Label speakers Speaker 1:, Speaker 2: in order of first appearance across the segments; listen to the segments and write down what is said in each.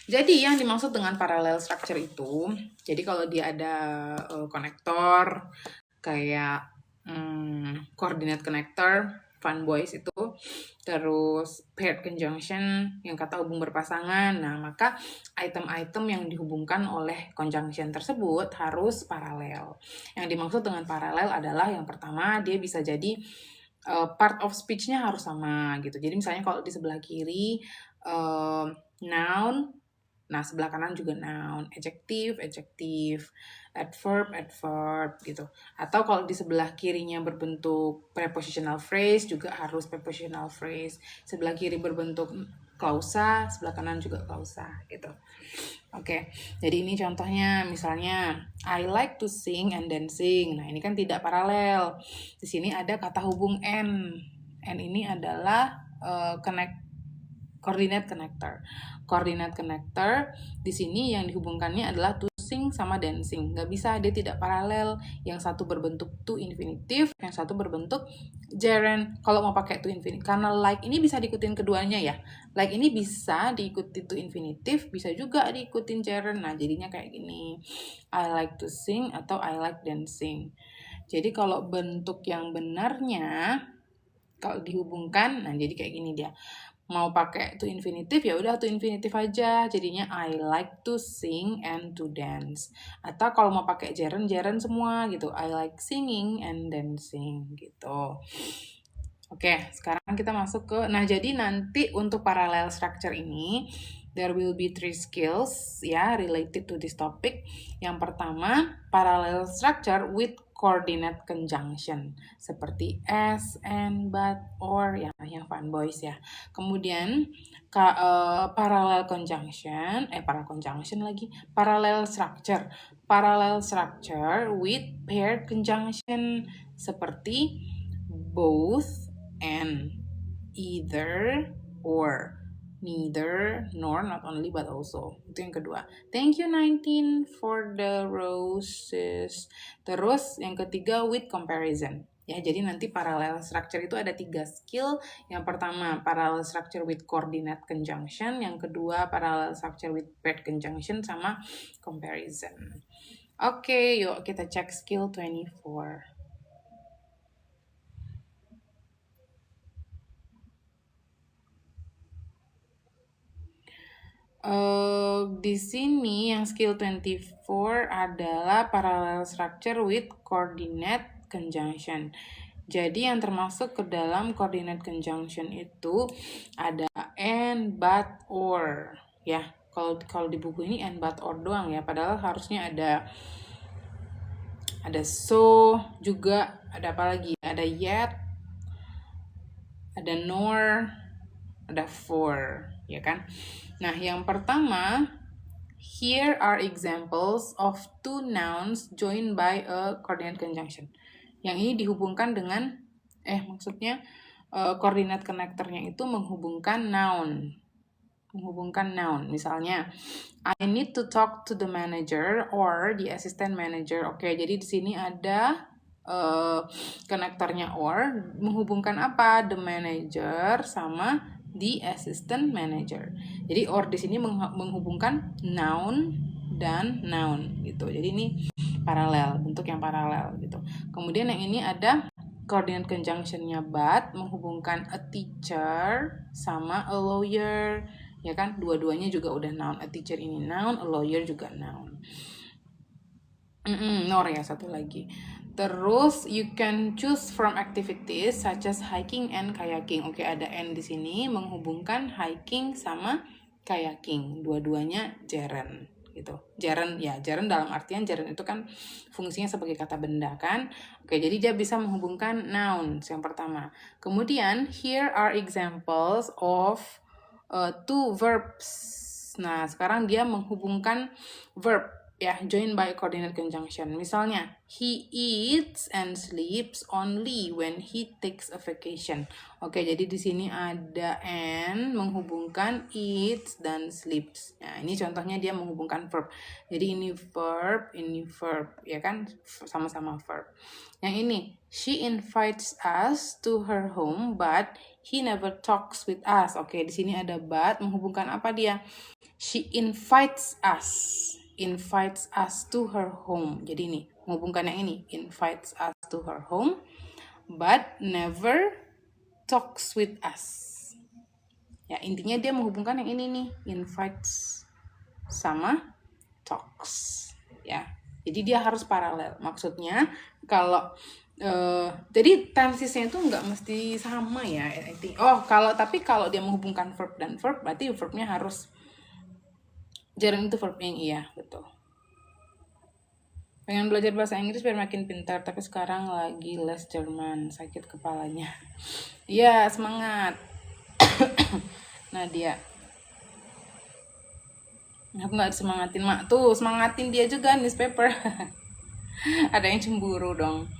Speaker 1: Jadi yang dimaksud dengan parallel structure itu, jadi kalau dia ada konektor kayak coordinate connector, Van Boys itu, terus paired conjunction yang kata hubung berpasangan. Nah, maka item-item yang dihubungkan oleh conjunction tersebut harus paralel. Yang dimaksud dengan paralel adalah yang pertama dia bisa jadi part of speech-nya harus sama gitu. Jadi misalnya kalau di sebelah kiri noun, nah sebelah kanan juga noun, adjective, adverb gitu. Atau kalau di sebelah kirinya berbentuk prepositional phrase juga harus prepositional phrase. Sebelah kiri berbentuk klausa, sebelah kanan juga klausa gitu. Oke, jadi ini contohnya misalnya I like to sing and dancing. Nah, ini kan tidak paralel. Di sini ada kata hubung and. And ini adalah coordinate connector. Coordinate connector di sini yang dihubungkannya adalah to sing sama dancing. Nggak bisa, dia tidak paralel. Yang satu berbentuk to infinitive, yang satu berbentuk gerund. Kalau mau pakai to infinitive, karena like ini bisa diikutin keduanya ya. Like ini bisa diikuti to infinitive, bisa juga diikutin gerund. Nah, jadinya kayak gini. I like to sing atau I like dancing. Jadi kalau bentuk yang benarnya kalau dihubungkan, nah jadi kayak gini dia. Mau pakai to infinitive ya udah to infinitive aja, jadinya I like to sing and to dance. Atau kalau mau pakai gerund semua gitu, I like singing and dancing gitu. Oke, sekarang kita masuk ke, nah jadi nanti untuk parallel structure ini there will be 3 skills ya related to this topic. Yang pertama, parallel structure with coordinate conjunction seperti as, and, but, or yang Van Boys ya. Kemudian parallel conjunction, parallel structure with paired conjunction seperti both and, either, or, neither, nor, not only, but also. Itu yang kedua. Thank you 19 for the roses. Terus yang ketiga with comparison. Ya, jadi nanti parallel structure itu ada 3 skill. Yang pertama parallel structure with coordinate conjunction, yang kedua parallel structure with paired conjunction sama comparison. Oke, yuk kita cek skill 24. Di sini yang skill 24 adalah parallel structure with coordinate conjunction. Jadi yang termasuk ke dalam coordinate conjunction itu ada and, but, or. Ya, kalau di buku ini and, but, or doang ya. Padahal harusnya ada so juga, ada apa lagi? Ada yet, ada nor, ada for, ya kan? Nah, yang pertama, here are examples of two nouns joined by a coordinate conjunction. Yang ini dihubungkan dengan, coordinate connectornya itu menghubungkan noun. Misalnya, I need to talk to the manager or the assistant manager. Oke, jadi di sini ada konektornya or menghubungkan apa? The manager sama the assistant manager. Jadi or di sini menghubungkan noun dan noun gitu. Jadi ini paralel, bentuk yang paralel gitu. Kemudian yang ini ada coordinate conjunction-nya but menghubungkan a teacher sama a lawyer, ya kan? Dua-duanya juga udah noun. A teacher ini noun, a lawyer juga noun. Nor ya satu lagi. Terus you can choose from activities such as hiking and kayaking. Oke, ada and di sini menghubungkan hiking sama kayaking. Dua-duanya gerund gitu. Gerund dalam artian gerund itu kan fungsinya sebagai kata benda kan. Oke, jadi dia bisa menghubungkan nouns yang pertama. Kemudian here are examples of two verbs. Nah, sekarang dia menghubungkan verb ya, joined by coordinate conjunction. Misalnya, he eats and sleeps only when he takes a vacation. Oke, jadi di sini ada and menghubungkan eats dan sleeps. Nah, ini contohnya dia menghubungkan verb. Jadi ini verb, ya kan? Sama-sama verb. Yang ini, she invites us to her home, but he never talks with us. Oke, di sini ada but menghubungkan apa dia? She invites us to her home. Jadi ini menghubungkan yang ini, invites us to her home, but never talks with us. Ya, intinya dia menghubungkan yang ini nih, invites sama talks. Ya, jadi dia harus paralel. Maksudnya kalau jadi tensesnya itu nggak mesti sama ya. Tapi kalau dia menghubungkan verb dan verb, berarti verbnya harus jarang itu verb yang iya, betul. Pengen belajar bahasa Inggris biar makin pintar, tapi sekarang lagi les Jerman, sakit kepalanya. Iya, semangat. Nadia. Aku nggak semangatin mak tuh, semangatin dia juga newspaper. Ada yang cemburu dong.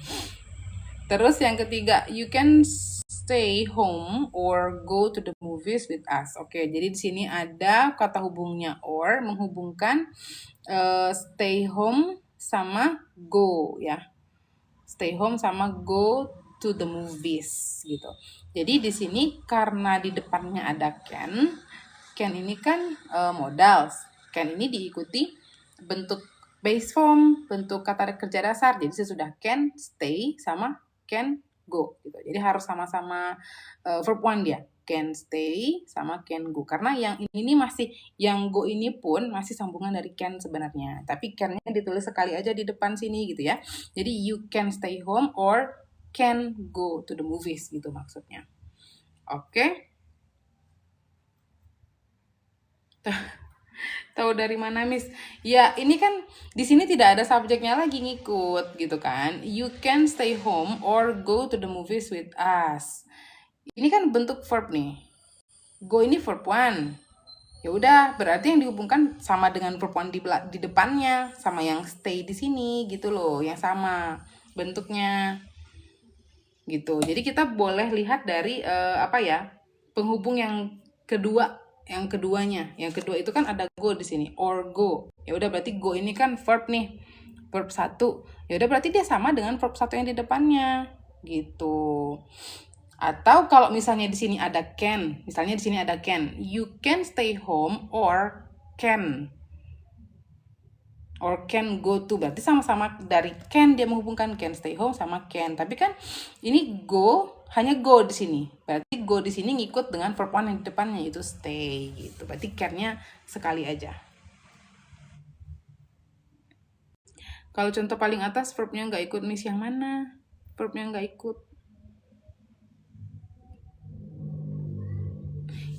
Speaker 1: Terus yang ketiga, you can stay home or go to the movies with us. Oke, jadi di sini ada kata hubungnya or, menghubungkan stay home sama go ya. Stay home sama go to the movies gitu. Jadi di sini karena di depannya ada can ini kan modal. Can ini diikuti bentuk base form, bentuk kata kerja dasar. Jadi sesudah can, stay sama can go gitu. Jadi harus sama-sama verb one dia. Can stay sama can go. Karena yang ini masih, yang go ini pun masih sambungan dari can sebenarnya. Tapi can-nya ditulis sekali aja di depan sini gitu ya. Jadi you can stay home or can go to the movies gitu maksudnya. Oke. Tahu dari mana, Miss? Ya, ini kan di sini tidak ada subjeknya lagi ngikut gitu kan. You can stay home or go to the movies with us. Ini kan bentuk verb nih. Go ini verb one. Ya udah, berarti yang dihubungkan sama dengan verb one di depannya, sama yang stay di sini gitu loh, yang sama bentuknya. Gitu. Jadi kita boleh lihat dari penghubung yang kedua. Yang kedua itu kan ada go di sini, or go. Ya udah, berarti go ini kan verb nih, verb 1. Ya udah, berarti dia sama dengan verb 1 yang di depannya gitu. Atau kalau misalnya di sini ada can, you can stay home or can go to, berarti sama-sama dari can dia menghubungkan can stay home sama can. Tapi kan ini hanya go di sini. Berarti go di sini ngikut dengan verb one yang di depannya, itu stay gitu. Berarti can-nya sekali aja. Kalau contoh paling atas verbnya nggak ikut, Miss, yang mana? Verbnya nggak ikut.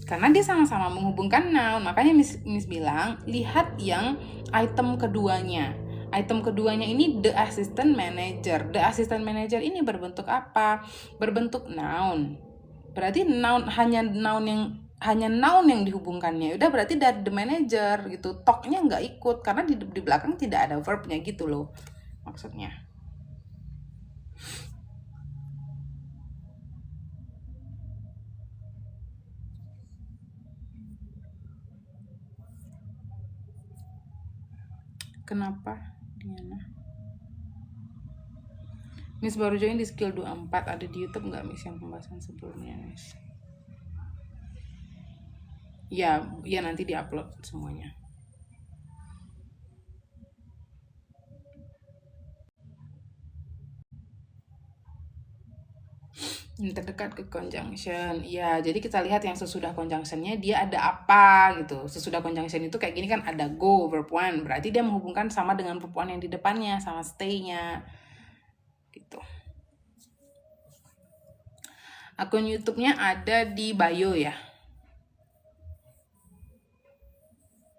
Speaker 1: Karena dia sama-sama menghubungkan noun, makanya Miss bilang lihat yang item keduanya. Item keduanya ini the assistant manager. The assistant manager ini berbentuk apa? Berbentuk noun. Berarti hanya noun yang dihubungkannya. Udah, berarti dari the manager gitu. Talk-nya nggak ikut karena di belakang tidak ada verbnya gitu loh maksudnya. Kenapa, Diana? Miss baru join di skill 24, ada di YouTube nggak, Miss, yang pembahasan sebelumnya, Miss? Ya nanti diupload semuanya. Ini terdekat ke conjunction. Ya, jadi kita lihat yang sesudah conjunctionnya dia ada apa gitu. Sesudah conjunction itu kayak gini kan, ada go, verb one. Berarti dia menghubungkan sama dengan verb one yang di depannya, sama stay-nya. Gitu. Akun YouTube-nya ada di bio ya.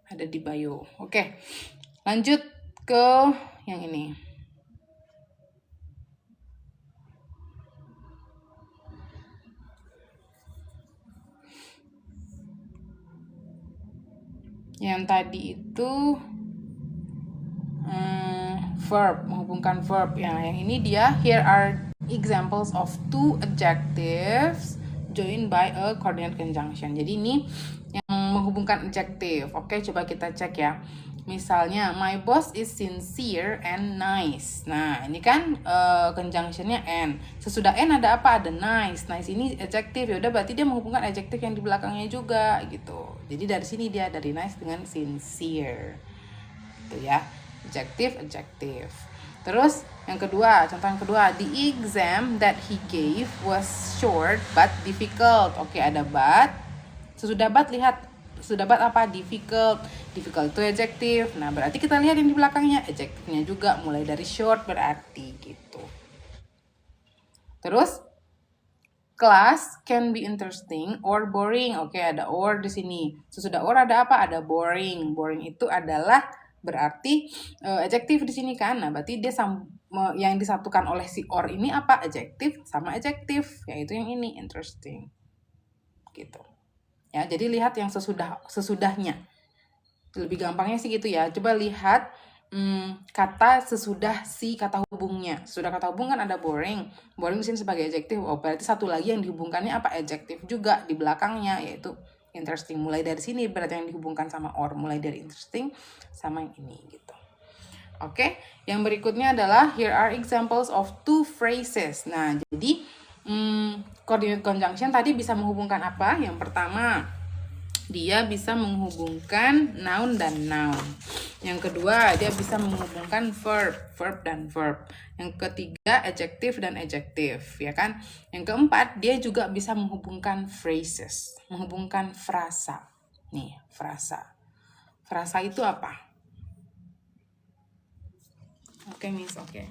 Speaker 1: Ada di bio. Oke. Lanjut ke yang ini. Yang tadi itu verb, menghubungkan verb ya. Yang ini dia, here are examples of two adjectives joined by a coordinate conjunction. Jadi ini yang menghubungkan adjective. Oke, coba kita cek ya. Misalnya, my boss is sincere and nice. Nah, ini kan conjunctionnya and. Sesudah and ada apa? Ada nice. Nice ini adjective. Ya udah, berarti dia menghubungkan adjective yang di belakangnya juga gitu. Jadi dari sini dia dari nice dengan sincere. Gitu ya. Adjective. Terus yang kedua, contoh yang kedua, the exam that he gave was short but difficult. Oke, ada but. Sesudah but lihat, sesudah but apa? Difficult itu adjective. Nah, berarti kita lihat yang di belakangnya adjective-nya juga, mulai dari short berarti gitu. Terus class can be interesting or boring. Oke, ada or di sini. Sesudah or ada apa? Ada boring. Boring itu adalah berarti adjective di sini kan. Nah, berarti dia yang disatukan oleh si or ini apa? Adjective sama adjective, yaitu yang ini interesting. Gitu. Ya, jadi lihat yang sesudahnya. Lebih gampangnya sih gitu ya. Coba lihat kata sesudah si kata hubungnya. Sudah kata hubung kan ada boring. Boring di sini sebagai adjective. Oh, berarti satu lagi yang dihubungkannya apa? Adjective juga di belakangnya, yaitu interesting. Mulai dari sini berarti yang dihubungkan sama or. Mulai dari interesting sama yang ini gitu. Oke, yang berikutnya adalah here are examples of two phrases. Nah, jadi coordinate conjunction tadi bisa menghubungkan apa? Yang pertama, dia bisa menghubungkan noun dan noun. Yang kedua, dia bisa menghubungkan verb dan verb. Yang ketiga, adjective dan adjective, ya kan? Yang keempat, dia juga bisa menghubungkan phrases, menghubungkan frasa. Nih, frasa. Frasa itu apa? Oke, Miss, oke.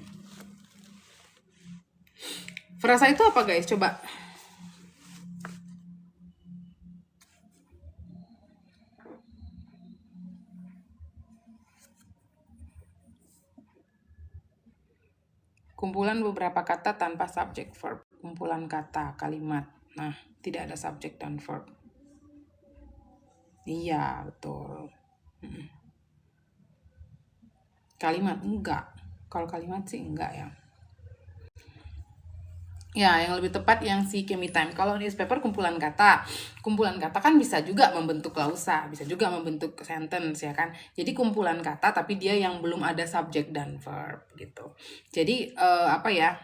Speaker 1: Frasa itu apa, guys? Coba. Kumpulan beberapa kata tanpa subjek verb. Kumpulan kata, kalimat. Nah, tidak ada subjek dan verb. Iya, betul. Kalimat enggak. Kalau kalimat sih enggak ya. Ya, yang lebih tepat yang si Kemi Time. Kalau newspaper kumpulan kata. Kumpulan kata kan bisa juga membentuk klausa, bisa juga membentuk sentence ya kan. Jadi kumpulan kata tapi dia yang belum ada subjek dan verb gitu. Jadi apa ya?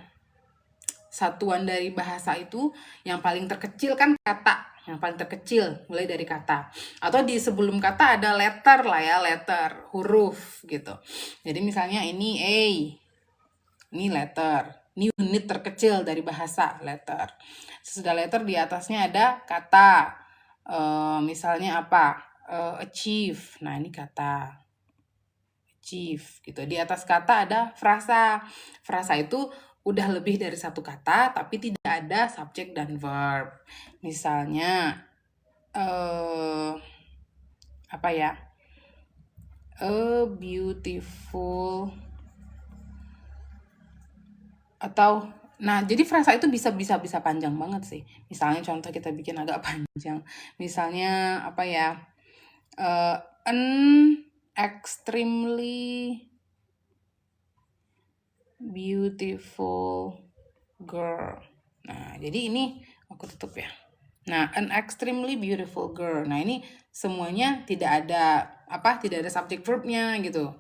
Speaker 1: Satuan dari bahasa itu yang paling terkecil kan kata. Yang paling terkecil mulai dari kata. Atau di sebelum kata ada letter lah ya, letter, huruf gitu. Jadi misalnya ini A. Ini letter. Ini unit terkecil dari bahasa, letter. Sesudah letter di atasnya ada kata. Misalnya apa? Achieve. Nah, ini kata. Achieve gitu. Di atas kata ada frasa. Frasa itu udah lebih dari satu kata tapi tidak ada subjek dan verb. Misalnya apa ya? A beautiful, atau nah jadi frasa itu bisa panjang banget sih. Misalnya contoh kita bikin agak panjang. Misalnya apa ya? An extremely beautiful girl. Nah, jadi ini aku tutup ya. Nah, an extremely beautiful girl. Nah, ini semuanya tidak ada subjek verbnya gitu.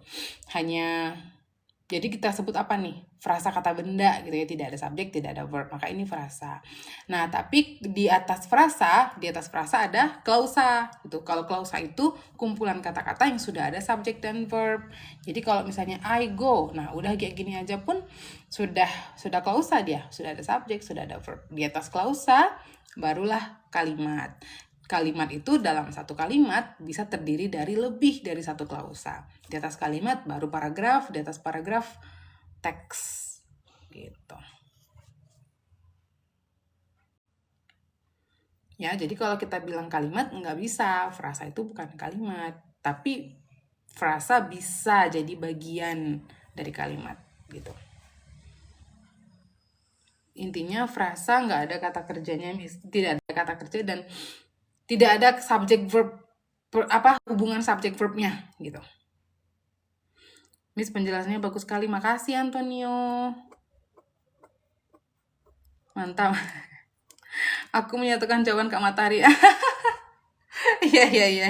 Speaker 1: Hanya jadi kita sebut apa nih? Frasa kata benda gitu ya, tidak ada subjek, tidak ada verb. Maka ini frasa. Nah, tapi di atas frasa ada klausa gitu. Kalau klausa itu kumpulan kata-kata yang sudah ada subjek dan verb. Jadi kalau misalnya I go, nah udah kayak gini aja pun sudah klausa dia, sudah ada subjek, sudah ada verb. Di atas klausa barulah kalimat. Kalimat itu dalam satu kalimat bisa terdiri dari lebih dari satu klausa. Di atas kalimat baru paragraf, di atas paragraf teks gitu. Ya, jadi kalau kita bilang kalimat nggak bisa, frasa itu bukan kalimat, tapi frasa bisa jadi bagian dari kalimat gitu. Intinya frasa nggak ada kata kerjanya, tidak ada kata kerja dan tidak ada subjek verb hubungan subjek verbnya gitu. Miss, penjelasannya bagus sekali, makasih Antonio. Mantap. Aku menyatukan jawaban Kak Matahari. Iya, iya, iya.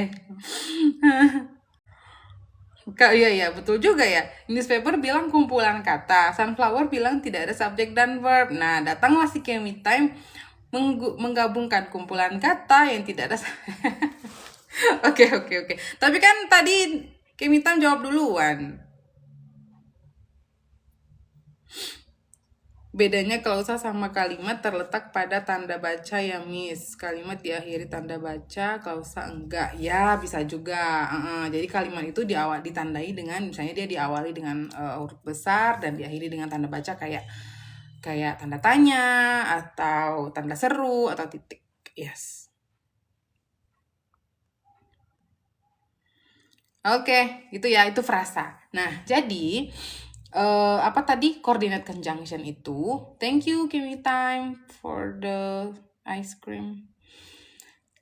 Speaker 1: Iya, iya, betul juga ya. Newspaper bilang kumpulan kata, sunflower bilang tidak ada subjek dan verb. Nah, datanglah si Kemi Time menggabungkan kumpulan kata yang tidak ada. Oke, oke, oke. Tapi kan tadi Kemi Time jawab duluan. Bedanya klausa sama kalimat terletak pada tanda baca ya, Miss. Kalimat diakhiri tanda baca, klausa enggak. Ya, bisa juga. Jadi kalimat itu ditandai dengan, misalnya dia diawali dengan huruf besar dan diakhiri dengan tanda baca kayak tanda tanya atau tanda seru atau titik. Yes. Oke, itu ya, itu frasa. Nah, jadi apa tadi coordinate conjunction itu? Thank you, Kimi Time, for the ice cream.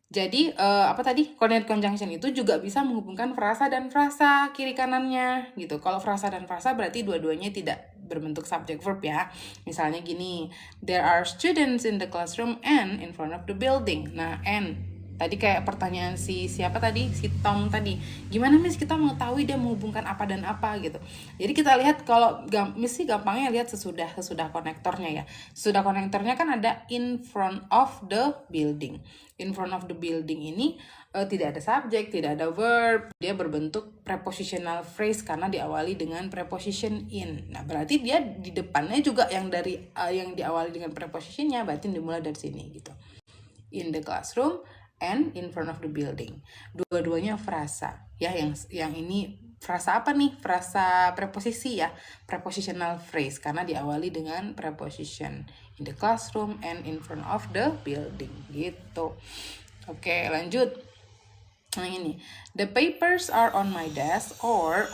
Speaker 1: Jadi apa tadi coordinate conjunction itu juga bisa menghubungkan frasa dan frasa kiri kanannya gitu. Kalau frasa dan frasa berarti dua-duanya tidak berbentuk subject verb ya. Misalnya gini, there are students in the classroom and in front of the building. Nah, and tadi kayak pertanyaan siapa tadi, si Tom tadi, gimana Miss kita mengetahui dia menghubungkan apa dan apa gitu. Jadi kita lihat kalau Miss sih gampangnya lihat sesudah konektornya ya. Sesudah konektornya kan ada in front of the building. In front of the building ini tidak ada subjek, tidak ada verb, dia berbentuk prepositional phrase karena diawali dengan preposition in. Nah, berarti dia di depannya juga yang diawali dengan prepositionnya, berarti dimulai dari sini gitu. In the classroom and in front of the building. Dua-duanya frasa. Ya, yang ini frasa apa nih? Frasa preposisi ya, prepositional phrase karena diawali dengan preposition. In the classroom and in front of the building gitu. Oke, lanjut. Nah, ini. The papers are on my desk or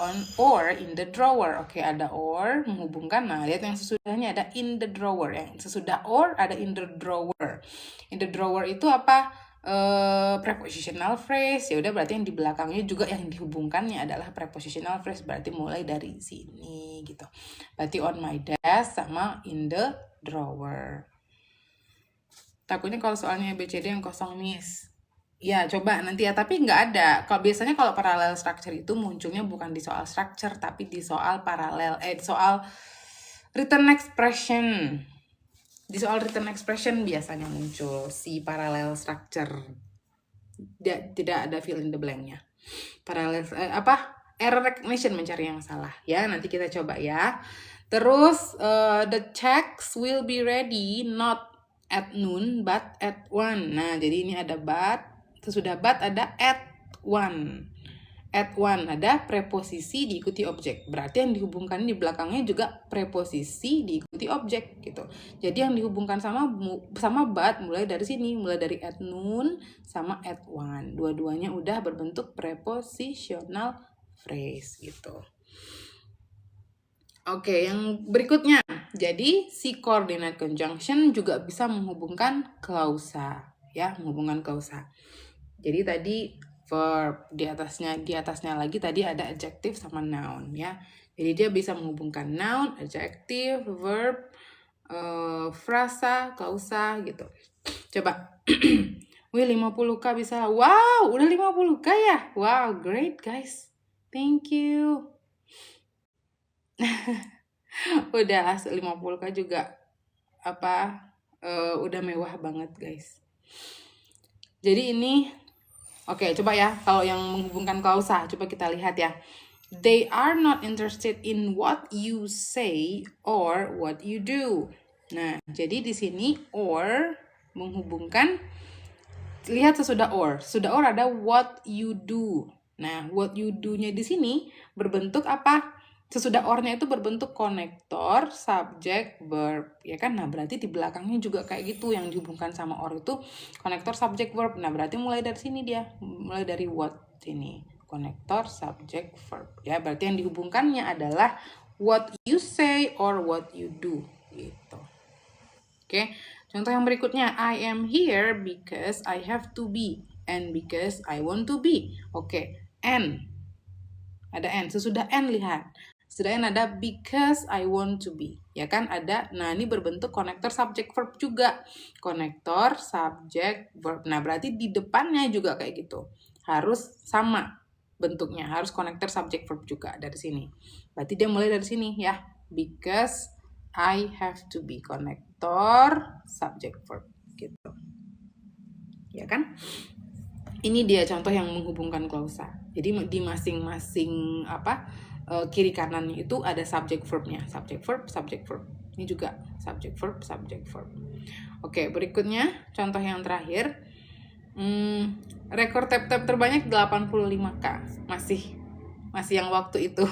Speaker 1: in the drawer. Oke, ada or menghubungkan. Nah, lihat yang sesudahnya ada in the drawer. Yang sesudah or ada in the drawer. In the drawer itu apa? Prepositional phrase. Ya udah, berarti yang di belakangnya juga yang dihubungkannya adalah prepositional phrase. Berarti mulai dari sini gitu. Berarti on my desk sama in the drawer. Takutnya kalau soalnya BCD yang kosong, Miss. Ya, coba nanti ya, tapi nggak ada. Kalau biasanya kalau parallel structure itu munculnya bukan di soal structure, tapi di soal soal written expression. Di soal written expression biasanya muncul si parallel structure. Tidak ada fill in the blank-nya. Parallel error recognition, mencari yang salah. Ya, nanti kita coba ya. Terus the checks will be ready not at noon but at 1. Nah, jadi ini ada but. Sesudah but ada at 1. At 1 ada preposisi diikuti objek. Berarti yang dihubungkan di belakangnya juga preposisi diikuti objek gitu. Jadi yang dihubungkan sama but mulai dari sini, mulai dari at noon sama at 1. Dua-duanya udah berbentuk prepositional phrase gitu. Oke, yang berikutnya. Jadi si coordinate conjunction juga bisa menghubungkan klausa, ya, menghubungkan klausa. Jadi tadi verb, di atasnya lagi tadi ada adjective sama noun ya. Jadi dia bisa menghubungkan noun, adjective, verb, frasa, klausa gitu. Coba. Wih, 50k bisa. Wow, udah 50k ya? Wow, great guys. Thank you. Udah 50k juga udah mewah banget guys. Jadi ini oke, coba ya, kalau yang menghubungkan klausa, coba kita lihat ya. They are not interested in what you say or what you do. Nah, jadi di sini or menghubungkan, lihat sesudah or. Sesudah or ada what you do. Nah, what you do-nya di sini berbentuk apa? Sesudah or-nya itu berbentuk konektor, subjek, verb, ya kan? Nah, berarti di belakangnya juga kayak gitu, yang dihubungkan sama or itu konektor, subjek, verb. Nah, berarti mulai dari sini dia, mulai dari what sini, konektor, subjek, verb. Ya, berarti yang dihubungkannya adalah what you say or what you do, gitu. Oke, contoh yang berikutnya, I am here because I have to be and because I want to be. Oke, and ada and, sesudah and lihat. Sedangkan ada because I want to be. Ya kan ada. Nah, ini berbentuk konektor subject verb juga. Konektor subject verb. Nah, berarti di depannya juga kayak gitu. Harus sama bentuknya. Harus konektor subject verb juga dari sini. Berarti dia mulai dari sini ya. Because I have to be, konektor subject verb gitu. Ya kan? Ini dia contoh yang menghubungkan klausa. Jadi di masing-masing kiri kanannya itu ada subject verbnya. Subject verb, subject verb. Ini juga subject verb, subject verb. Oke, berikutnya contoh yang terakhir. Rekor tap-tap terbanyak 85k. Masih yang waktu itu.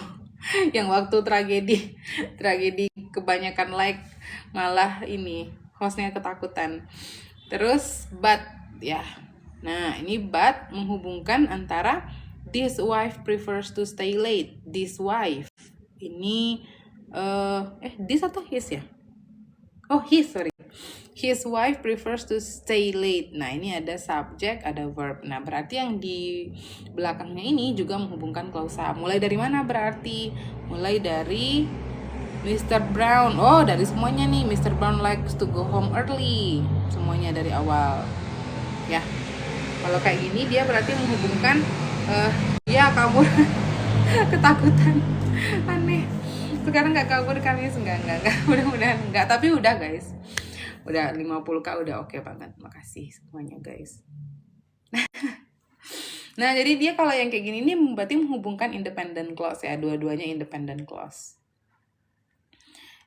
Speaker 1: Yang waktu tragedi kebanyakan like, malah ini hostnya ketakutan. Terus but ya. Nah, ini but menghubungkan antara this wife prefers to stay late. This wife. Ini this atau his ya? Oh, his, sorry. His wife prefers to stay late. Nah, ini ada subject, ada verb. Nah, berarti yang di belakangnya ini juga menghubungkan klausa. Mulai dari mana berarti? Mulai dari Mr. Brown. Oh, dari semuanya nih. Mr. Brown likes to go home early. Semuanya dari awal. Ya. Kalau kayak gini dia berarti menghubungkan ya kabur. Ketakutan. Aneh. Sekarang nggak kabur Kamis, enggak. Mudah-mudahan enggak, tapi udah guys. Udah 50k udah oke banget. Makasih semuanya guys. Nah, jadi dia kalau yang kayak gini ini berarti menghubungkan independent clause ya. Dua-duanya independent clause.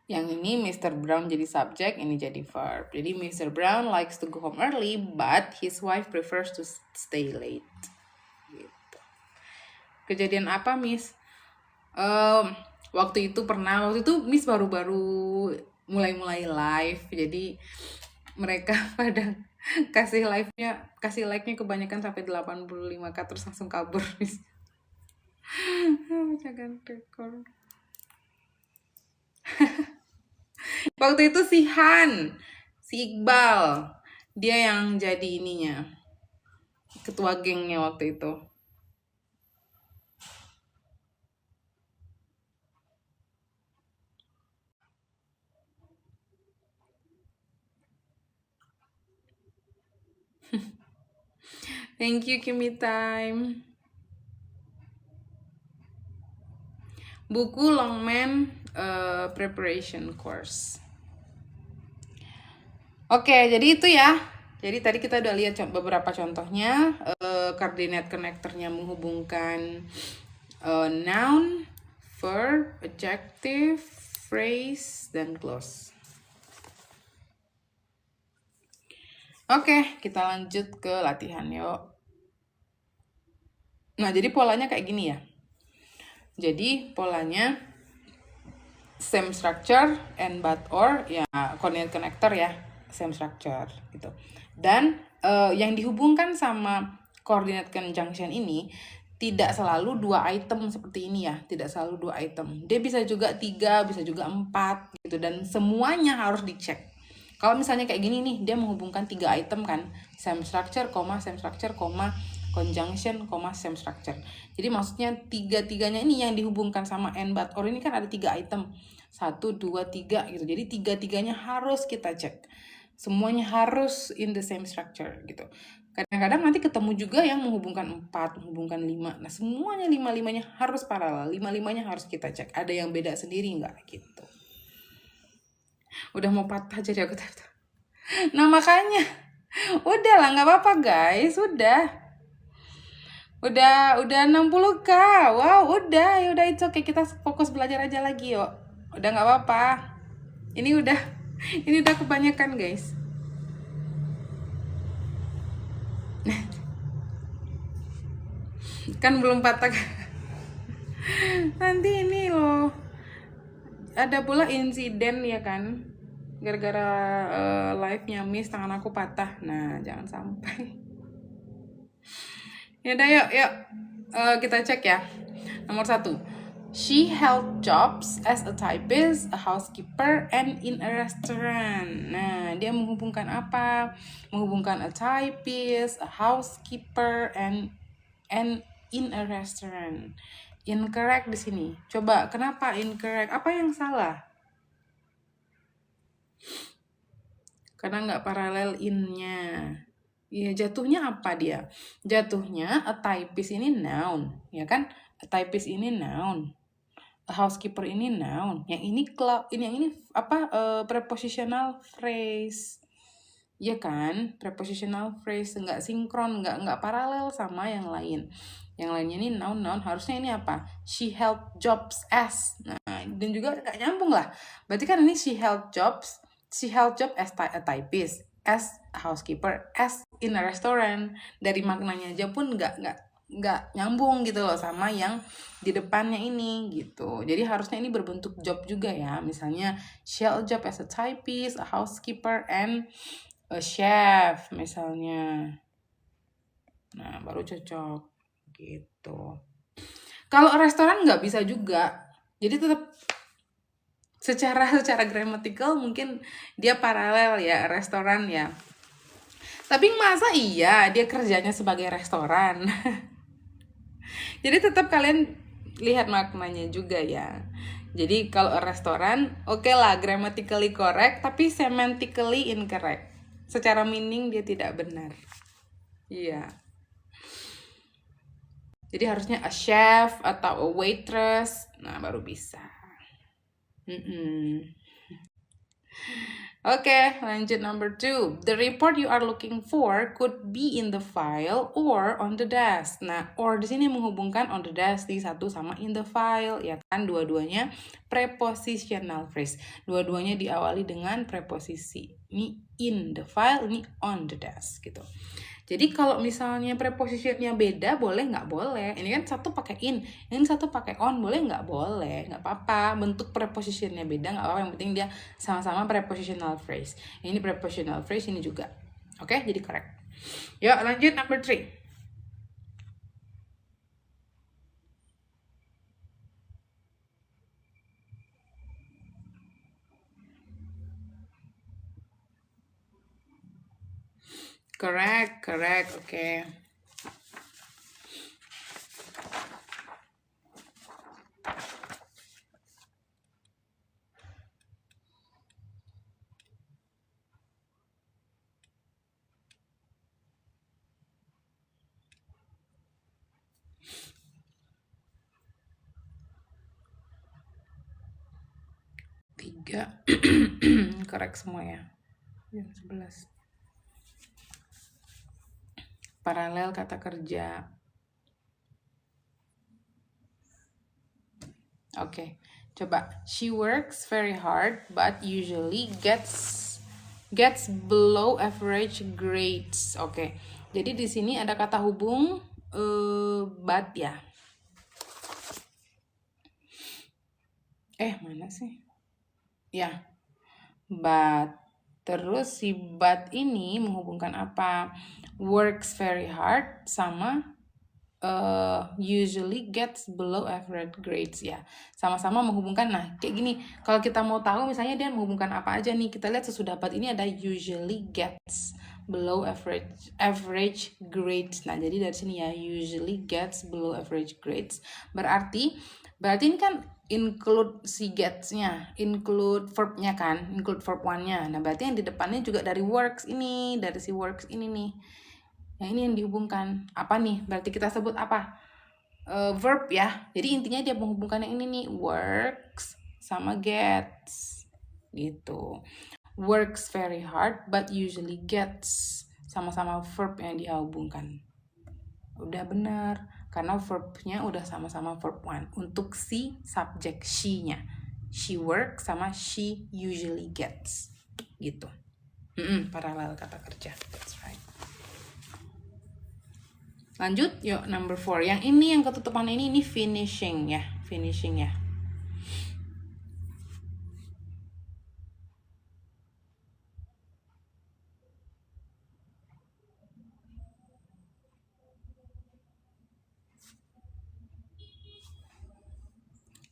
Speaker 1: Yang ini Mr. Brown jadi subject, ini jadi verb. Jadi Mr. Brown likes to go home early, but his wife prefers to stay late. Gitu. Kejadian apa, Miss? Waktu itu Miss baru-baru mulai live, jadi mereka pada kasih like-nya kebanyakan sampai 85k terus langsung kabur, Miss. Jangan rekor. Waktu itu si Iqbal, dia yang jadi ininya, ketua gengnya waktu itu. Thank you, Kimi Time. Buku Longman Preparation Course. Oke, jadi itu ya. Jadi tadi kita udah lihat beberapa contohnya. Coordinate connectornya menghubungkan noun, verb, adjective, phrase, dan clause. Oke, kita lanjut ke latihan yuk. Nah, jadi polanya kayak gini ya. Jadi polanya same structure and but or ya, coordinate connector ya, same structure gitu. Dan yang dihubungkan sama coordinate conjunction ini tidak selalu 2 item seperti ini ya, tidak selalu 2 item. Dia bisa juga 3, bisa juga 4 gitu, dan semuanya harus dicek. Kalau misalnya kayak gini nih, dia menghubungkan 3 item kan, same structure, conjunction, same structure. Jadi maksudnya tiga-tiganya ini yang dihubungkan sama and but or ini kan ada 3 item. 1, 2, 3 gitu. Jadi 3-tiganya harus kita cek. Semuanya harus in the same structure gitu. Kadang-kadang nanti ketemu juga yang menghubungkan 4, menghubungkan 5. Nah, semuanya 5-5-nya harus paralel. 5-5-nya harus kita cek. Ada yang beda sendiri nggak gitu. Udah mau patah jadi aku tanya. Nah, makanya udah lah, nggak apa-apa guys, udah 60k. Wow, udah it's okay, kita fokus belajar aja lagi yuk. Udah nggak apa-apa. Ini udah kebanyakan guys. Kan belum patah. Nanti ini loh, ada pula insiden ya kan, gara-gara live-nya Miss, tangan aku patah. Nah, jangan sampai. Yaudah yuk kita cek ya. Nomor 1, she held jobs as a typist, a housekeeper, and in a restaurant. Nah, dia menghubungkan apa? Menghubungkan a typist, a housekeeper, and in a restaurant. Incorrect di sini. Coba kenapa incorrect? Apa yang salah? Karena nggak paralel in-nya. Ya, jatuhnya apa dia? Jatuhnya a typist ini noun, ya kan? A typist ini noun. A housekeeper ini noun. Yang ini apa? Prepositional phrase. Ya kan? Prepositional phrase nggak sinkron, nggak paralel sama yang lain. Yang lainnya ini noun, harusnya ini apa? She held jobs as. Nah, dan juga nggak nyambung lah. Berarti kan ini she held job as a typist, as a housekeeper, as in a restaurant. Dari maknanya aja pun nggak nyambung gitu loh sama yang di depannya ini gitu. Jadi harusnya ini berbentuk job juga ya. Misalnya she held job as a typist, a housekeeper, and a chef misalnya. Nah, baru cocok gitu. Kalau restoran nggak bisa juga. Jadi tetap secara grammatical mungkin dia paralel ya restoran ya. Tapi masa iya dia kerjanya sebagai restoran? Jadi tetap kalian lihat maknanya juga ya. Jadi kalau restoran, oke lah grammatically correct, tapi semantically incorrect. Secara meaning dia tidak benar. Iya. Jadi harusnya a chef atau a waitress, nah baru bisa. Oke, lanjut number 2. The report you are looking for could be in the file or on the desk. Nah, or di sini menghubungkan on the desk di satu sama in the file, ya kan? Dua-duanya prepositional phrase. Dua-duanya diawali dengan preposisi. Ini in the file, ini on the desk gitu. Jadi kalau misalnya prepositionnya beda, boleh nggak boleh? Ini kan satu pakai in, ini satu pakai on, boleh nggak boleh? Nggak apa-apa. Bentuk prepositionnya beda, nggak apa-apa. Yang penting dia sama-sama prepositional phrase. Ini prepositional phrase, ini juga. Oke, jadi correct. Yuk lanjut number 3. Correct, oke. Tiga, correct semua ya. Jam 11. Paralel kata kerja. Oke, coba. She works very hard but usually gets below average grades. Oke. Jadi di sini ada kata hubung but ya. Mana sih? Ya. But terus si but ini menghubungkan apa? Works very hard sama usually gets below average grades ya. Sama-sama menghubungkan. Nah, kayak gini. Kalau kita mau tahu misalnya dia menghubungkan apa aja nih, kita lihat sesudah but ini ada usually gets below average grades. Nah, jadi dari sini ya usually gets below average grades. Berarti ini kan include si gets-nya, include verb-nya kan, include verb one-nya. Nah, berarti yang di depannya juga dari works ini, dari si works ini nih. Nah, ini yang dihubungkan. Apa nih? Berarti kita sebut apa? Verb ya. Jadi intinya dia menghubungkan yang ini nih. Works sama gets. Gitu. Works very hard but usually gets. Sama-sama verb yang dia hubungkan. Udah benar. Karena verbnya udah sama-sama verb one. Untuk si subject she-nya. She works sama she usually gets. Gitu. Paralel kata kerja. That's right. Lanjut, yuk number 4. Yang ini yang ketutupan ini finishing ya, finishing ya.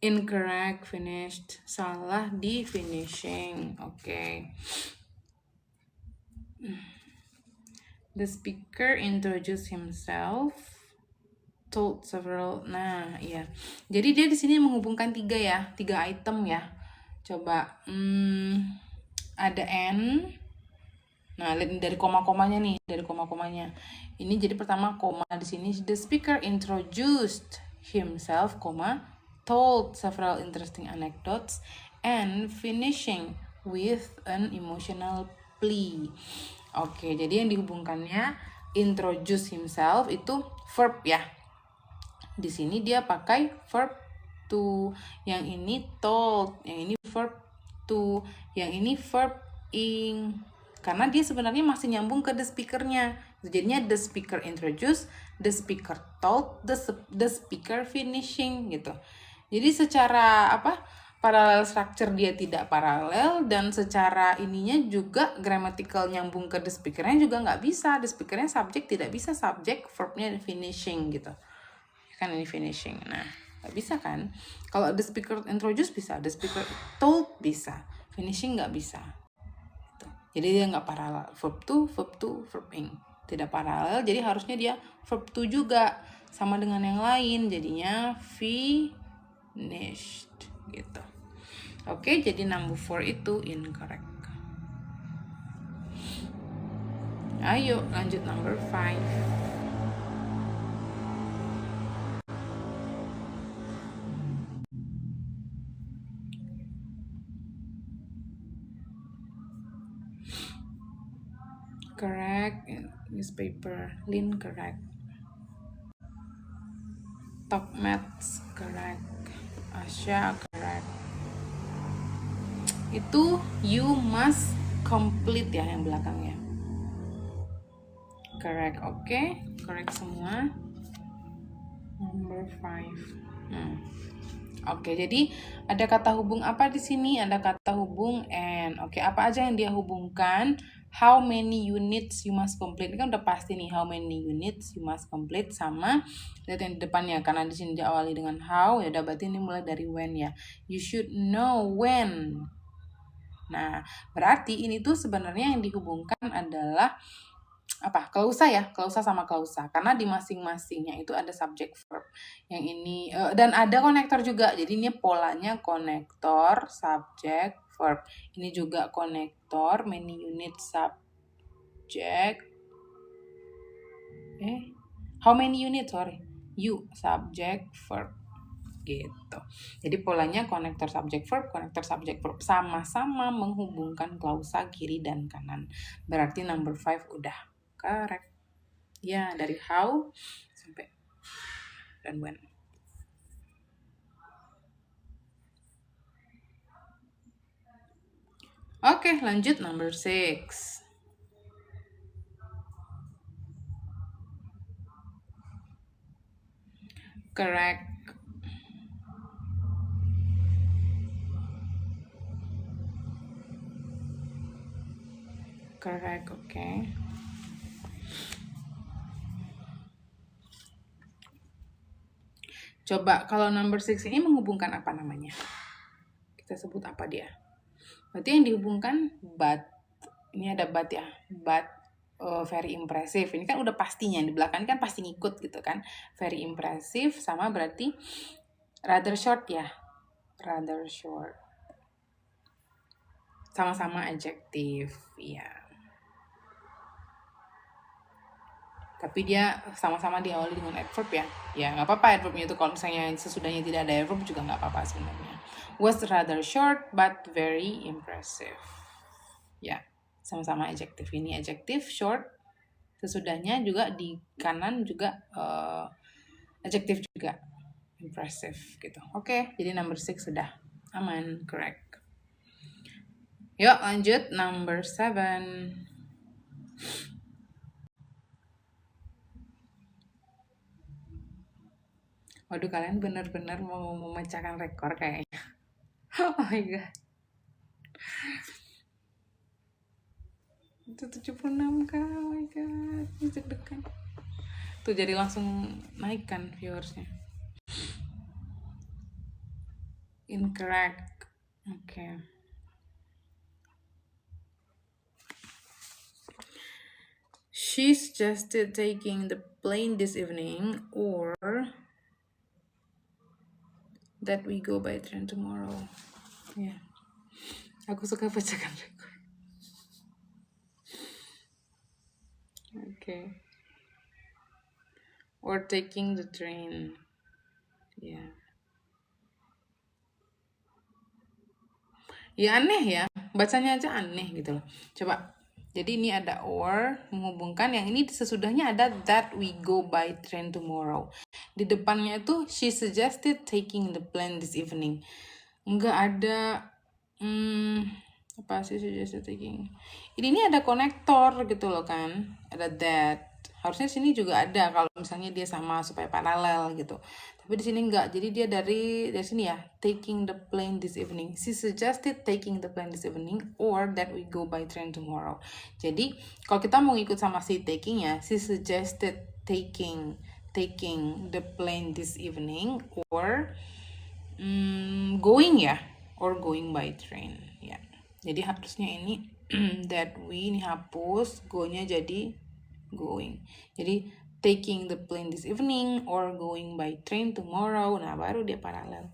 Speaker 1: Incorrect, finished. Salah di finishing. Oke. The speaker introduced himself told several. Nah, iya. Jadi dia di sini menghubungkan 3 ya, 3 item ya. Coba ada N. Nah, lihat dari koma-komanya nih, dari koma-komanya. Ini jadi pertama koma di sini, the speaker introduced himself, told several interesting anecdotes, and finishing with an emotional plea. Oke, jadi yang dihubungkannya introduce himself itu verb ya. Di sini dia pakai verb to, yang ini told, yang ini verb to, yang ini verb ing. Karena dia sebenarnya masih nyambung ke the speaker-nya. Jadinya the speaker introduce, the speaker told, the speaker finishing gitu. Jadi secara parallel structure dia tidak paralel, dan secara ininya juga grammatical nyambung ke the speaker-nya juga nggak bisa. The speaker-nya subject tidak bisa, subject verbnya finishing gitu. Kan ini finishing. Nah, nggak bisa kan? Kalau the speaker introduce bisa, the speaker told bisa, finishing nggak bisa. Jadi dia nggak paralel, verb to, verb ing. Tidak paralel, jadi harusnya dia verb to juga, sama dengan yang lain, jadinya finished gitu. Oke, jadi number 4 itu incorrect. Ayo lanjut number 5. Correct. Newspaper. Lin correct. Top Mats correct. Asya correct. Itu you must complete ya yang belakangnya. Correct. Oke, correct semua. Number 5. Oke, jadi ada kata hubung apa di sini? Ada kata hubung and. Oke, apa aja yang dia hubungkan? How many units you must complete? Ini kan udah pasti nih, how many units you must complete, sama lihat yang di depannya, karena di sini diawali dengan how, ya udah berarti ini mulai dari when ya. You should know when. Nah, berarti ini tuh sebenarnya yang dihubungkan adalah klausa ya, klausa sama klausa, karena di masing-masingnya itu ada subject verb. Yang ini dan ada konektor juga, jadi ini polanya konektor subject verb. Ini juga konektor, many unit subject how many unit, you subject verb gitu. Jadi polanya konektor subject verb, sama-sama menghubungkan klausa kiri dan kanan. Berarti number 5 udah correct. Ya, dari how sampai dan when. Oke, lanjut number 6. Correct. Correct, oke. Coba kalau number 6 ini menghubungkan apa namanya? Kita sebut apa dia? Berarti yang dihubungkan but. Ini ada but ya. But very impressive. Ini kan udah pastinya, di belakang kan pasti ngikut gitu kan. Very impressive sama berarti rather short ya. Rather short. Sama-sama adjektif, ya. Tapi dia sama-sama diawali dengan adverb ya. Ya nggak apa-apa adverbnya itu, kalau misalnya sesudahnya tidak ada adverb juga nggak apa-apa sebenarnya. Was rather short but very impressive. Ya, sama-sama adjektif. Ini adjektif short, sesudahnya juga di kanan juga adjektif juga impressive gitu. Oke, jadi number 6 sudah aman, correct. Yuk lanjut number 7. Waduh, kalian benar-benar mau memecahkan rekor kayaknya. Oh my god. Itu 76k, oh my god. Ini deg-degan. Tuh jadi langsung naik kan viewersnya. Incorrect. Oke. She suggested taking the plane this evening or that we go by train tomorrow. Ya, aku suka bacakan rekor. Oke. Or taking the train. Ya. Ya aneh ya, bacanya aja aneh gitu loh. Coba. Jadi ini ada or menghubungkan, yang ini sesudahnya ada that we go by train tomorrow. Di depannya itu she suggested taking the plane this evening. Enggak ada apa sih suggested taking. Ini ada konektor gitu loh kan. Ada that. Harusnya sini juga ada kalau misalnya dia sama supaya paralel gitu. Tapi di sini enggak. Jadi dia dari sini ya, taking the plane this evening. She suggested taking the plane this evening or that we go by train tomorrow. Jadi kalau kita mau ikut sama si taking ya, she suggested taking the plane this evening or going ya, or going by train ya. Jadi harusnya ini that we ini hapus, go-nya jadi going. Jadi taking the plane this evening or going by train tomorrow. Nah, baru dia paralel.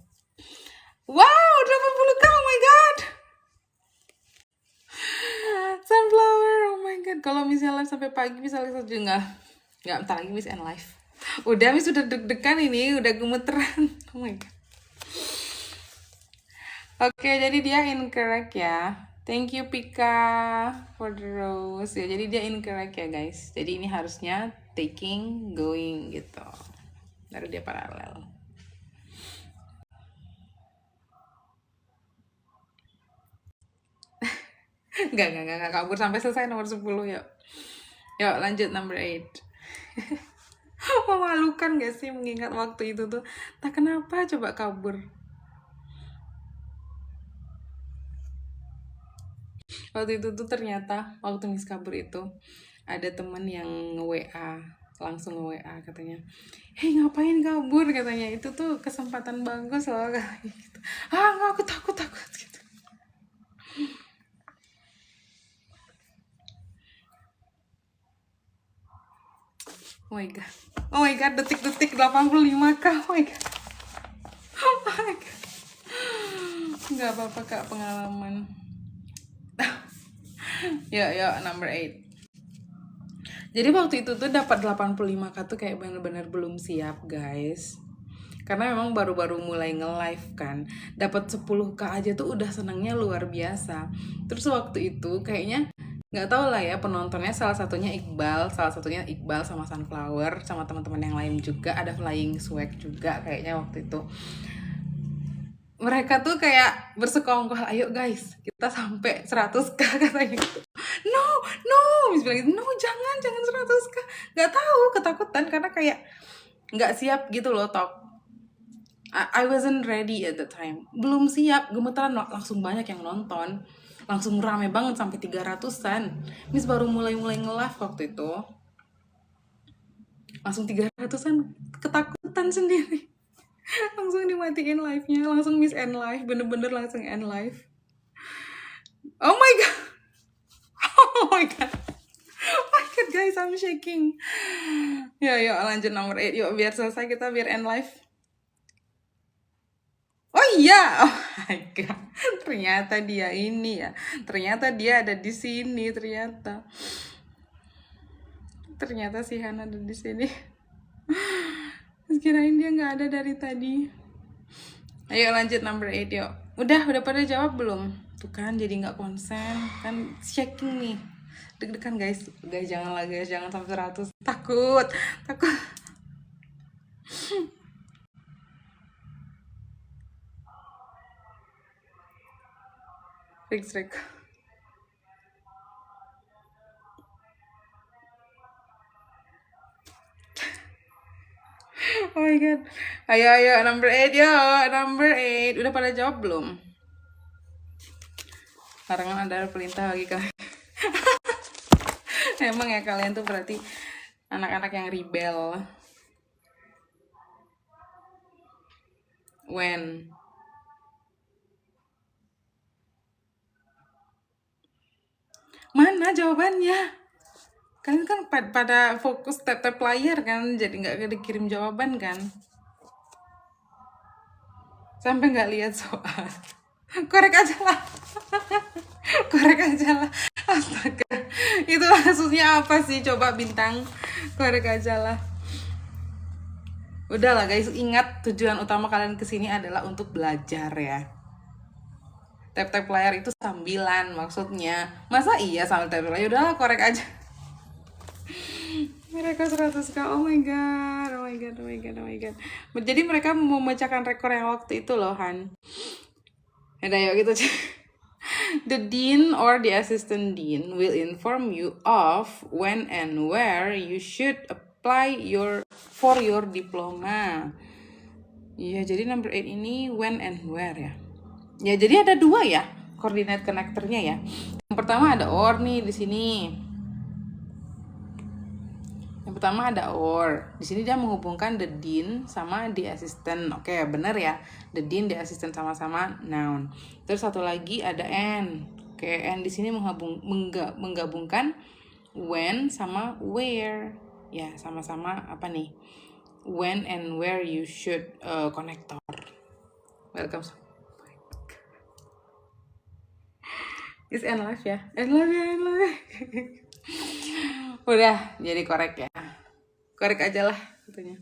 Speaker 1: Wow, 80k, oh my god. Sunflower, oh my god. Kalau misalnya live sampai pagi bisa live juga nggak, bentar lagi Miss and live. Udah Miss udah deg-degan ini, udah gemeteran. Oh my god. Oke, jadi dia incorrect ya. Thank you Pika for the rose. Ya, jadi dia incorrect ya guys. Jadi ini harusnya taking, going gitu. Baru dia paralel. Enggak. Kabur sampai selesai nomor 10 yuk. Yuk lanjut number 8. Memalukan gak sih mengingat waktu itu tuh. Tak kenapa coba kabur. Waktu itu tuh ternyata waktu Miss kabur itu ada teman yang nge-WA, langsung nge-WA katanya, "Hei ngapain kabur?" katanya. Itu tuh kesempatan bagus loh kayak gitu. Enggak, aku takut gitu. Oh my god, detik-detik 85k. Oh my god. Nggak apa-apa kak, pengalaman. Yuk, number 8. Jadi waktu itu tuh dapat 85k tuh kayak bener-bener belum siap guys. Karena memang baru-baru mulai nge-live kan. Dapat 10k aja tuh udah senangnya luar biasa. Terus waktu itu kayaknya nggak tahu lah ya, penontonnya salah satunya Iqbal sama Sunflower, sama teman-teman yang lain juga, ada Flying Swag juga kayaknya waktu itu. Mereka tuh kayak bersekongkol, ayo guys kita sampai 100k katanya gitu. No, Miss bilang gitu, no jangan 100k. Nggak tahu, ketakutan karena kayak nggak siap gitu loh Tok. I wasn't ready at the time, belum siap, gemeteran, langsung banyak yang nonton, langsung rame banget sampai 300-an. Miss baru mulai nge-live waktu itu, langsung 300-an, ketakutan sendiri. Langsung dimatiin live-nya, langsung Miss end live, bener-bener langsung end live. Oh my god. Oh my god guys, I'm shaking. Yuk lanjut nomor 8 yuk, biar selesai kita, biar end live. Oh iya, oh my god, ternyata dia ini ya, ternyata dia ada di sini, ternyata si Hana ada di sini. Kirain dia nggak ada dari tadi. Ayo lanjut number 8 yuk. Udah pada jawab belum? Tuh kan jadi nggak konsen, kan shaking nih, deg-degan guys. Janganlah guys, jangan sampai 100, takut. Rick. Oh my god. Ayo number 8 yo, number 8. Udah pada jawab belum? Larangan ada perintah lagi kalian. Emang ya kalian tuh berarti anak-anak yang rebel. When? Mana jawabannya? Kalian kan pada fokus tap-tap layar kan, jadi nggak dikirim jawaban kan? Sampai nggak lihat soal. Korek aja lah. Korek aja lah. Astaga. Itu maksudnya apa sih? Coba Bintang. Korek aja lah. Udahlah guys, ingat tujuan utama kalian kesini adalah untuk belajar ya. Tap-tap layar itu sambilan maksudnya. Masa iya sambil tap layar? Udahlah korek aja. Mereka 100k, oh my god, oh my god, oh my god, oh my god. Jadi mereka memecahkan rekor yang waktu itu loh, Han. Yaudah yuk gitu. The dean or the assistant dean will inform you of when and where you should apply for your diploma. Iya, jadi number 8 ini when and where ya. Ya, jadi ada dua ya coordinate connectornya ya. Yang pertama ada or nih di sini. Yang pertama ada or. Di sini dia menghubungkan the dean sama the assistant. Oke, bener ya. The dean, the assistant sama-sama noun. Terus satu lagi ada and. Oke, and di sini menggabungkan when sama where. Ya, sama-sama apa nih? When and where you should connector. Welcome. It's end live ya. End live ya, end live. Udah, jadi korek ya. Korek aja lah katanya.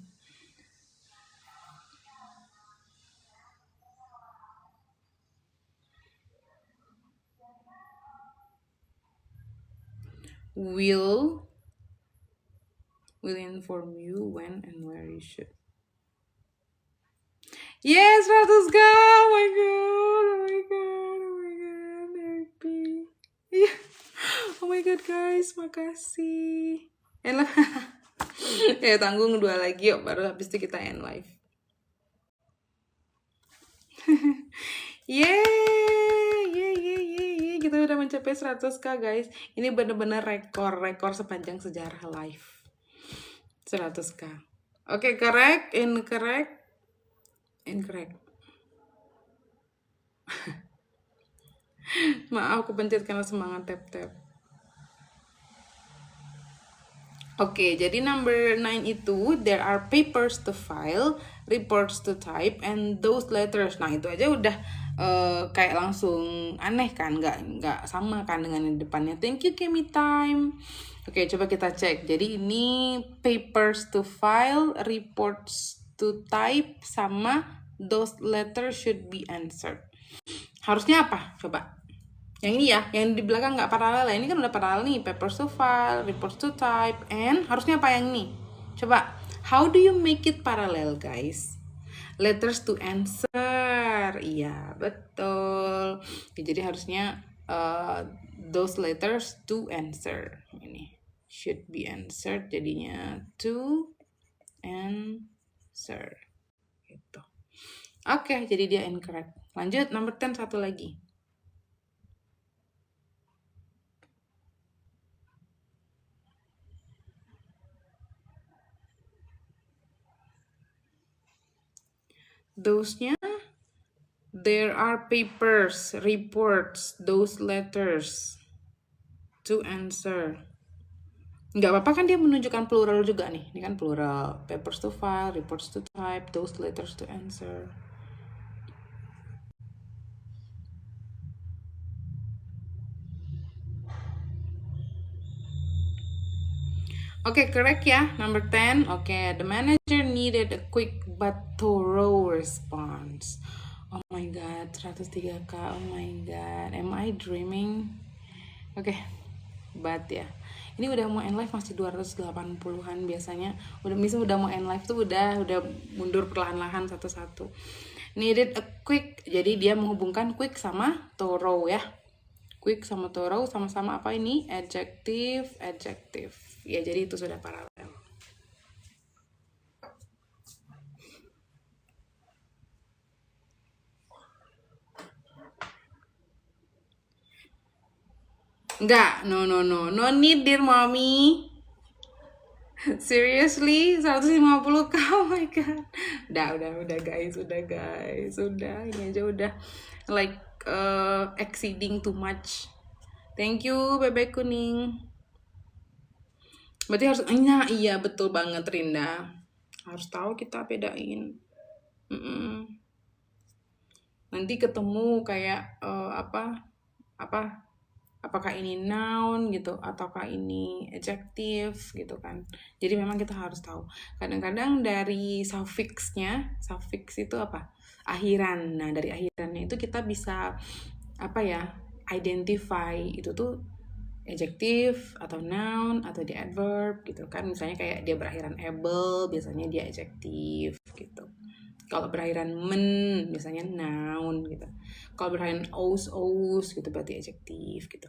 Speaker 1: Will inform you when and where you should. Yes, 100k. Oh my god. Oh my god. Oh my god. Happy. Yeah. Oh my god guys, makasih. End live. Ya tanggung 2 lagi yuk, baru habis itu kita end live. Yeay, kita udah mencapai 100k guys. Ini bener-bener rekor sepanjang sejarah live. 100k. Oke, correct, incorrect. Maaf, aku pencet karena semangat tap-tap. Oke, jadi number 9 itu there are papers to file, reports to type, and those letters. Nah, itu aja udah kayak langsung aneh kan, nggak sama kan dengan yang depannya. Thank you Kemi Time. Oke, coba kita cek. Jadi ini papers to file, reports to type, sama those letters should be answered. Harusnya apa? Coba. Yang ini ya, yang di belakang nggak paralel ya. Ini kan udah paralel nih, papers to file, reports to type, and harusnya apa yang ini? Coba, how do you make it parallel guys? Letters to answer, iya betul. Ya, jadi harusnya those letters to answer. Ini should be answered, jadinya to answer. Gitu. Oke, jadi dia incorrect. Lanjut, number 10 satu lagi. Those-nya, there are papers, reports, those letters to answer. Nggak apa-apa kan dia menunjukkan plural juga nih. Ini kan plural. Papers to file, reports to type, those letters to answer. Oke, correct ya. Number 10. Oke, the manager needed a quick but thorough response. Oh my god, 103k. Oh my god. Am I dreaming? Oke, but ya. Ini udah mau end live masih 280-an biasanya. Udah mau end live tuh udah mundur perlahan-lahan satu-satu. Needed a quick. Jadi dia menghubungkan quick sama thorough ya. Quick sama thorough sama-sama apa ini? Adjective. Ya, jadi itu sudah paralel. Enggak, no need dear mommy. Seriously, 150k, oh my god. Udah guys, ini aja udah like exceeding too much. Thank you bebek kuning. Berarti harus, iya betul banget Rinda. Harus tahu kita bedain. Nanti ketemu kayak apakah ini noun gitu ataukah ini adjective gitu kan. Jadi memang kita harus tahu. Kadang-kadang dari suffix itu apa? Akhiran. Nah, dari akhirannya itu kita bisa identify itu tuh adjective atau noun atau di adverb gitu kan. Misalnya kayak dia berakhiran able, biasanya dia adjective gitu. Kalau berakhiran men, biasanya noun gitu. Kalau berakhiran os gitu berarti adjektif gitu.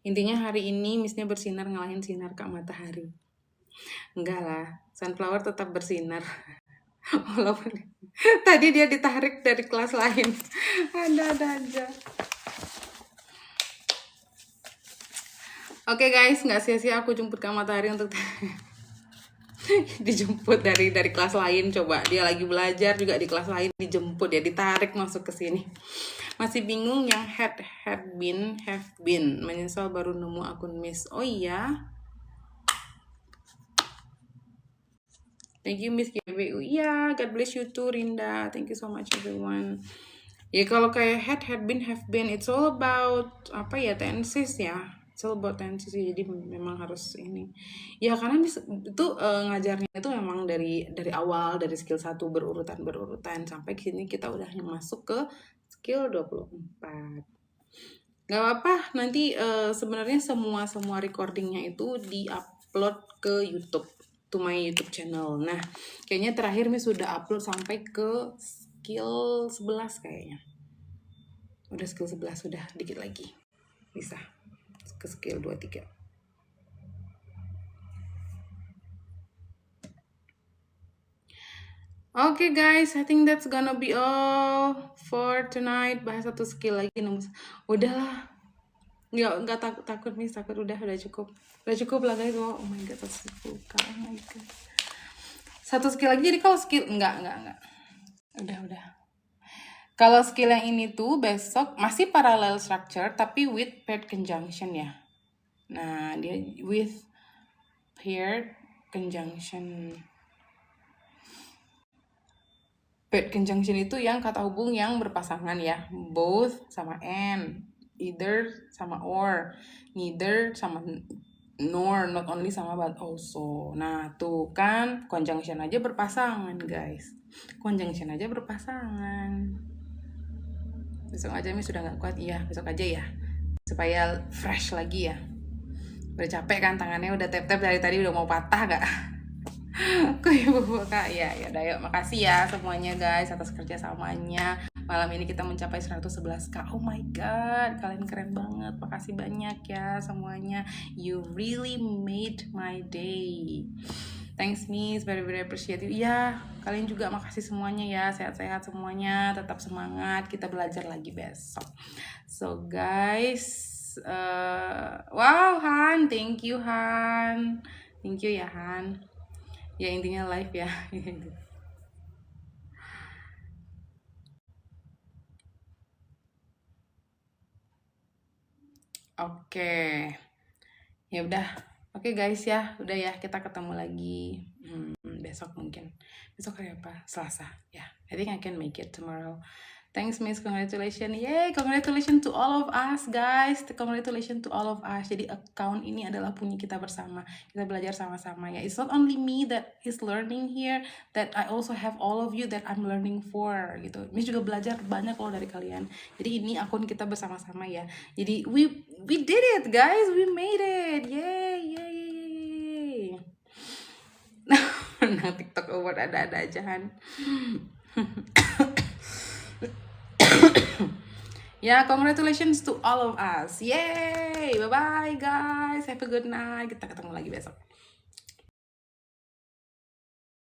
Speaker 1: Intinya hari ini Missnya bersinar ngalahin sinar Kak Matahari. Enggak lah, sunflower tetap bersinar. Walaupun tadi dia ditarik dari kelas lain. Ada aja. Oke guys, nggak sia-sia aku jemput Kak Matahari untuk dijemput dari kelas lain. Coba dia lagi belajar juga di kelas lain, dijemput ya, ditarik masuk ke sini. Masih bingung yang have been, menyesal baru nemu akun Miss. Oh iya, thank you Miss GBU. Iya, God bless you too Rinda, thank you so much everyone. Ya kalau kayak have been, it's all about tenses ya. It's all about tenses, jadi memang harus ini. Ya karena itu ngajarnya itu memang dari awal, dari skill 1 berurutan sampai sini kita udah masuk ke skill 24. Gak apa-apa, nanti sebenarnya semua recordingnya itu di-upload ke YouTube, to my YouTube channel. Nah, kayaknya terakhir Miss sudah upload sampai ke skill 11 kayaknya. Udah skill 11, sudah dikit lagi. Bisa ke skill 23. Oke guys, I think that's gonna be all for tonight. Bahas satu skill lagi, udahlah. Nggak takut Miss, takut udah cukup lah guys. Oh my god, oh my god, satu skill lagi. Jadi kalau skill enggak udah. Kalau skill yang ini tuh besok masih parallel structure tapi with paired conjunction ya. Nah, dia with paired conjunction. Paired conjunction itu yang kata hubung yang berpasangan ya. Both sama and, either sama or, neither sama nor, not only sama but also. Nah, tuh kan conjunction aja berpasangan, guys. Conjunction aja berpasangan. Besok aja Miss sudah nggak kuat. Iya, besok aja ya. Supaya fresh lagi ya. Udah capek kan tangannya, udah tap-tap dari tadi, udah mau patah gak? Kak, ya udah yuk, makasih ya semuanya guys atas kerjasamanya. Malam ini kita mencapai 111k. Oh my god, kalian keren banget. Makasih banyak ya semuanya. You really made my day. Thanks Miss, very appreciate you. Ya, kalian juga makasih semuanya ya. Sehat-sehat semuanya, tetap semangat. Kita belajar lagi besok. So guys, wow Han, thank you Han. Thank you ya Han. Ya intinya live ya. Oke. Ya udah. Oke guys ya, udah ya, kita ketemu lagi besok mungkin. Besok hari apa? Selasa. Ya, I think I can make it tomorrow. Thanks Miss, congratulations. Yay, congratulations to all of us guys. Congratulations to all of us. Jadi account ini adalah punya kita bersama. Kita belajar sama-sama ya. It's not only me that is learning here, that I also have all of you that I'm learning for gitu. Miss juga belajar banyak loh dari kalian. Jadi ini akun kita bersama-sama ya. Jadi we did it guys, we made it. Yay. Nah, TikTok Award ada aja Han. Ya, congratulations to all of us. Yay! Bye-bye guys. Have a good night. Kita ketemu lagi besok.